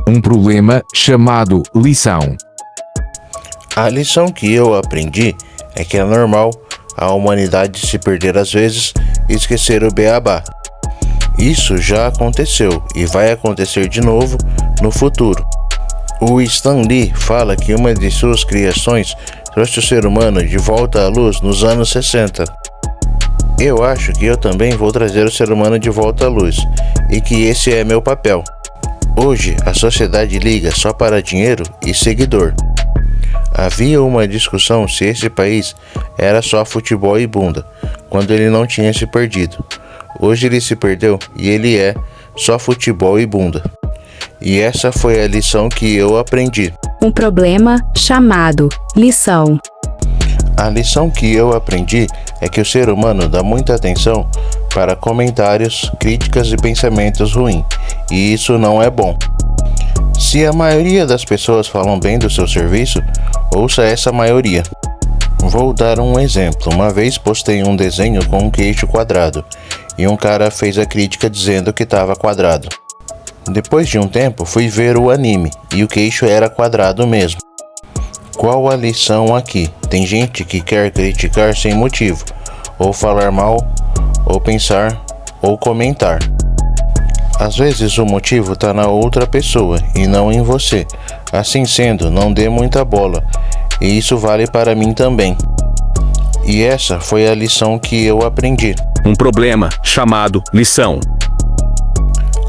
Um problema chamado lição. A lição que eu aprendi é que é normal a humanidade se perder às vezes e esquecer o beabá. Isso já aconteceu e vai acontecer de novo no futuro. O Stan Lee fala que uma de suas criações trouxe o ser humano de volta à luz nos anos 60. Eu acho que eu também vou trazer o ser humano de volta à luz e que esse é meu papel. Hoje a sociedade liga só para dinheiro e seguidor. Havia uma discussão se esse país era só futebol e bunda, quando ele não tinha se perdido. Hoje ele se perdeu e ele é só futebol e bunda. E essa foi a lição que eu aprendi. Um problema chamado lição. A lição que eu aprendi é que o ser humano dá muita atenção para comentários, críticas e pensamentos ruins, e isso não é bom. Se a maioria das pessoas falam bem do seu serviço, ouça essa maioria. Vou dar um exemplo. Uma vez postei um desenho com um queixo quadrado, e um cara fez a crítica dizendo que estava quadrado. Depois de um tempo, fui ver o anime, e o queixo era quadrado mesmo. Qual a lição aqui? Tem gente que quer criticar sem motivo, ou falar mal, ou pensar, ou comentar. Às vezes o motivo está na outra pessoa e não em você. Assim sendo, não dê muita bola, e isso vale para mim também. E essa foi a lição que eu aprendi. Um problema chamado lição.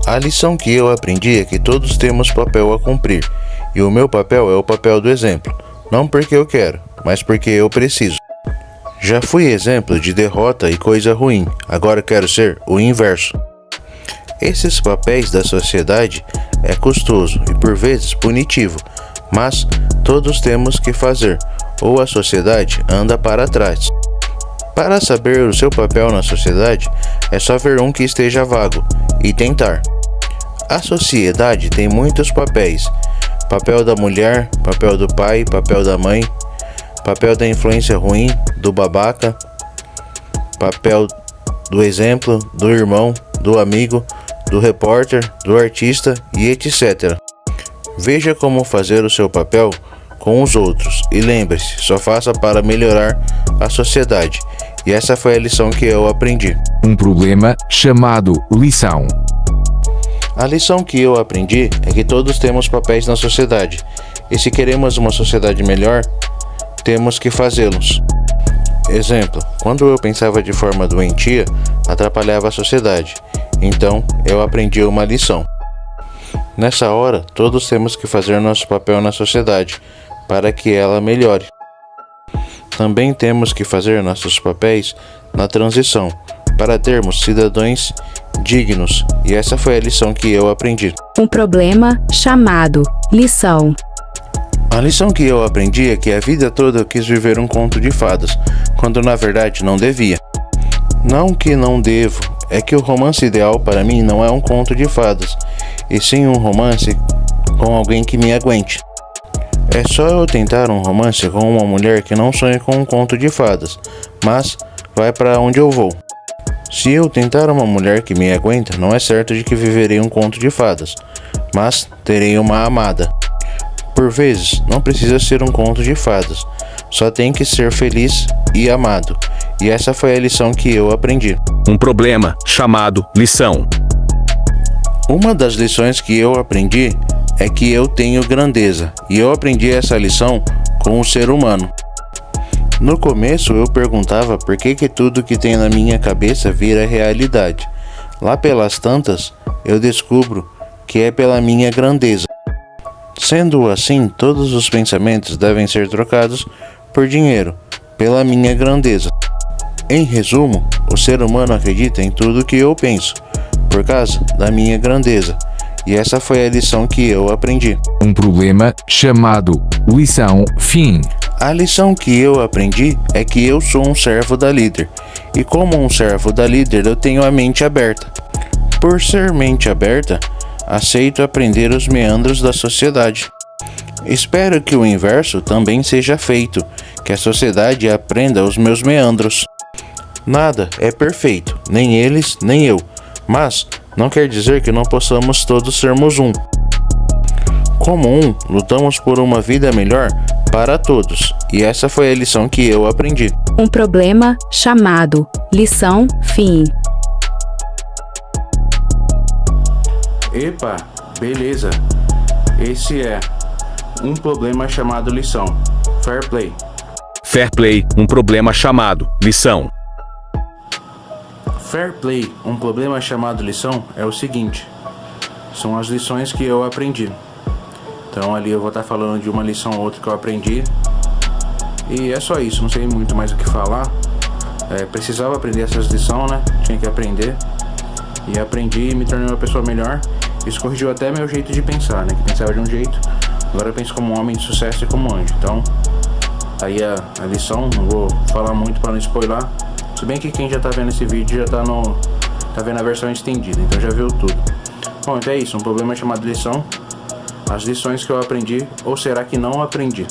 A lição que eu aprendi é que todos temos papel a cumprir, e o meu papel é o papel do exemplo, não porque eu quero, mas porque eu preciso. Já fui exemplo de derrota e coisa ruim, agora quero ser o inverso. Esses papéis da sociedade é custoso e por vezes punitivo, mas todos temos que fazer, ou a sociedade anda para trás. Para saber o seu papel na sociedade, é só ver um que esteja vago e tentar. A sociedade tem muitos papéis: papel da mulher, papel do pai, papel da mãe, papel da influência ruim, do babaca, papel do exemplo, do irmão, do amigo, do repórter, do artista e etc. Veja como fazer o seu papel com os outros e lembre-se, só faça para melhorar a sociedade. E essa foi a lição que eu aprendi. Um problema chamado lição. A lição que eu aprendi é que todos temos papéis na sociedade, e se queremos uma sociedade melhor, temos que fazê-los. Exemplo, quando eu pensava de forma doentia, atrapalhava a sociedade, então eu aprendi uma lição. Nessa hora, todos temos que fazer nosso papel na sociedade, para que ela melhore. Também temos que fazer nossos papéis na transição, para termos cidadãos dignos, e essa foi a lição que eu aprendi. Um problema chamado lição. A lição que eu aprendi é que a vida toda eu quis viver um conto de fadas, quando na verdade não devia. Não que não devo, é que o romance ideal para mim não é um conto de fadas, e sim um romance com alguém que me aguente. É só eu tentar um romance com uma mulher que não sonha com um conto de fadas, mas vai para onde eu vou. Se eu tentar uma mulher que me aguenta, não é certo de que viverei um conto de fadas, mas terei uma amada. Por vezes, não precisa ser um conto de fadas, só tem que ser feliz e amado. E essa foi a lição que eu aprendi. Um problema chamado lição. Uma das lições que eu aprendi é que eu tenho grandeza, e eu aprendi essa lição com o ser humano. No começo eu perguntava por que tudo que tem na minha cabeça vira realidade. Lá pelas tantas, eu descubro que é pela minha grandeza. Sendo assim, todos os pensamentos devem ser trocados por dinheiro, pela minha grandeza. Em resumo, o ser humano acredita em tudo que eu penso, por causa da minha grandeza. E essa foi a lição que eu aprendi. Um problema chamado lição fim. A lição que eu aprendi é que eu sou um servo da líder, e como um servo da líder eu tenho a mente aberta. Por ser mente aberta, aceito aprender os meandros da sociedade. Espero que o inverso também seja feito, que a sociedade aprenda os meus meandros. Nada é perfeito, nem eles, nem eu, mas não quer dizer que não possamos todos sermos um. Como um, lutamos por uma vida melhor para todos. E essa foi a lição que eu aprendi. Um problema chamado lição fim. Epa, beleza. Esse é um problema chamado lição. Fair play. Fair play, um problema chamado lição. Fair play, um problema chamado lição é o seguinte. São as lições que eu aprendi. Então ali eu vou estar falando de uma lição ou outra que eu aprendi. E é só isso, não sei muito mais o que falar. Precisava aprender essas lições, né? Tinha que aprender. E aprendi e me tornei uma pessoa melhor. Isso corrigiu até meu jeito de pensar, né? Que pensava de um jeito. Agora eu penso como um homem de sucesso e como anjo. Então, aí a lição, não vou falar muito para não spoiler. Se bem que quem já tá vendo esse vídeo já tá vendo a versão estendida, então já viu tudo. Bom, então é isso, um problema chamado lição. As lições que eu aprendi, ou será que não aprendi?